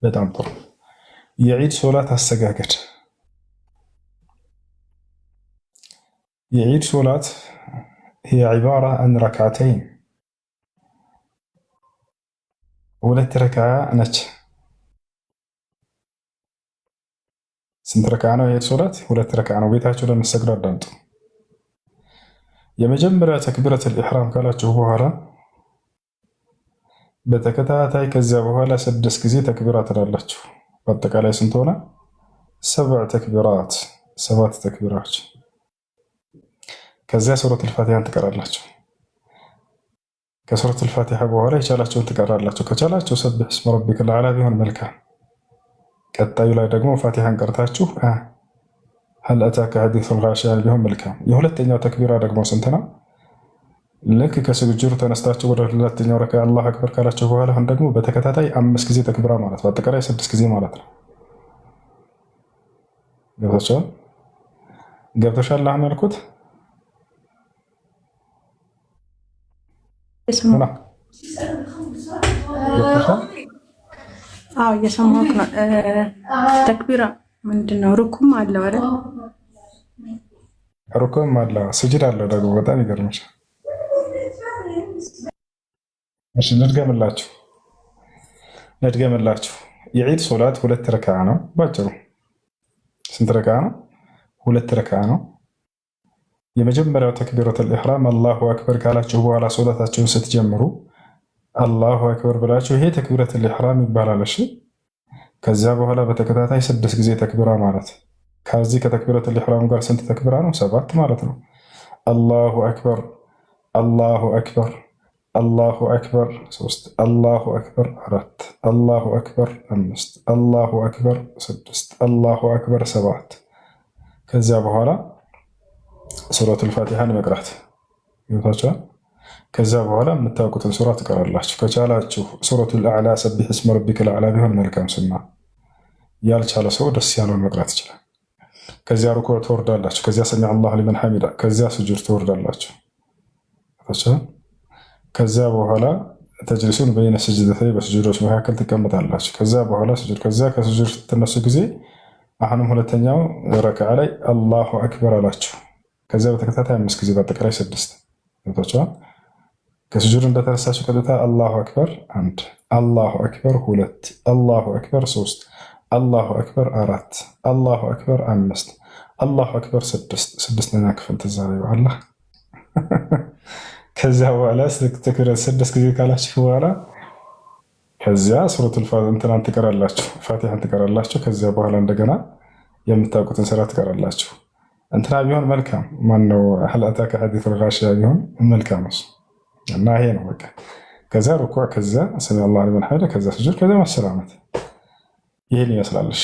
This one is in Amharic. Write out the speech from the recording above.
በጣም ጥሩ። የዒድ ሶላት አሰጋገድ። የዒድ ሶላት هي عبارة عن ركعتين ሁለት ረክዓ ነች። ስንት ረክዓ ነው የዒድ ሶላት? ሁለት ረክዓ ነው። ቤታችሁ ለምትሰግዱ አዳምጡ። የመጀመሪያ ተክቢረቱል ኢሕራም ካላችሁ በኋላ በተከታታይ ከዚያ በኋላ 6 ጊዜ ተክቢራ ትላላችሁ። በአጠቃላይ ስንት ሆነ? 7 ተክቢራት፣ 7 ተክቢራዎች። ከዚያ ሱረቱል ፋቲሃን ትቀራላችሁ። ከሱረቱል ፋቲሃ በኋላ የቻላችሁን ትቀራላችሁ። ከቻላችሁ ሰብሕ እስመ ረቢከል አዕላ ቢሆን መልካም። ቀጣዩ ላይ ደግሞ ፋቲሃን ቀርታችሁ ሀል አታከ ሐዲሱል ጋሺያ ቢሆን መልካም። የሁለተኛው ተክቢራ ደግሞ ስንት ነው? ልክ ከስግጁር ተነስታችሁ ወደ ሁለተኛው ረካ አላሁ አክበር ካላችሁ በኋላ አሁን ደግሞ በተከታታይ 5 ጊዜ ተክቢራ ማለት በአጠቃላይ 6 ጊዜ ማለት ነው። ገብቶሻል? አሁን ያልኩት እየሰማሁት ነው። ተክቢራ ምንድን ነው? ሩኩም አለው አይደል? ሩኩም አለው፣ ስጅድ አለው ደግሞ። በጣም ይገርምሻል። እሺ ልድገምላችሁ። የዒድ ሶላት 2 ረክዓ ነው ባጭሩ። ስንት ረክዓ ነው? 2 ረክዓ ነው። የመጀመሪያው ተክቢረቱል ኢሕራም አላሁ አክበር ካላችሁ በኋላ ሶላታችሁን ስትጀምሩ አላሁ አክበር ብላችሁ ይሄ ተክቢረቱል ኢሕራም ይባላል። እሺ ከዚያ በኋላ በተከታታይ 6 ጊዜ ተክቢራ ማለት ከዚህ ከተክቢረቱል ኢሕራም ጋር ስንት ተክቢራ ነው? 7 ማለት ነው። አላሁ አክበር፣ አላሁ አክበር፣ አላሁ አክበር 3፣ አላሁ አክበር 4፣ አላሁ አክበር 5፣ አላሁ አክበር 6፣ አላሁ አክበር 7። ከዚያ በኋላ ሱረቱል ፋቲሃን መቅራት ይወታችኋል። ከዚያ በኋላ የምታውቁትን ሱራ ትቀራላችሁ። ከቻላችሁ ሱረቱል አዕላ ሰቢሕ እስመ ረቢከል አዕላ ቢሆን መልካም ሱና። ያልቻለ ሰው ደስ ያለውን መቅራት ይችላል። ከዚያ ሩኩዕ ትወርዳላችሁ። ከዚያ ሰሚዐ አላሁ ሊመን ሐሚዳ። ከዚያ ስጁድ ትወርዳላችሁ። ከዚያ በኋላ ተጅሊሱን በይነ ስጅደተይ በስጁዶች መካከል ትቀመጣላችሁ። ከዚያ በኋላ ስጁድ። ከዚያ ከስጁድ ስትነሱ ጊዜ አሁንም ሁለተኛው ረክዓ ላይ አላሁ አክበር አላችሁ። ከዚያ በተከታታይ 5 ጊዜ በአጠቃላይ 6 ገብታችኋል። ከስጁድ እንደተነሳችሁ ቀጥታ አላሁ አክበር 1፣ አላሁ አክበር 2፣ አላሁ አክበር 3፣ አላሁ አክበር 4፣ አላሁ አክበር 5፣ አላሁ አክበር 6። 6ኛ ክፍል ትዝ አለኝ በአላህ። ከዚያ በኋላ ተክቢራት 6 ጊዜ ካላችሁ በኋላ ከዚያ ሱረቱል ፋቲሃን ትቀራላችሁ፣ ፋቲሃን ትቀራላችሁ። ከዚያ በኋላ እንደገና የምታውቁትን ስራ ትቀራላችሁ። እንትና ቢሆን መልካም ማነው ሀል አታከ ሐዲሱል ጋሺያ ቢሆን መልካም ነው እና ይሄ ነው በቃ። ከዚያ ሩኩዕ፣ ከዚያ ሰሚዐ አላሁ ሊመን ሐሚዳ፣ ከዚያ ስጁድ፣ ከዚያ መሰላመት። ይሄን ይመስላልሽ።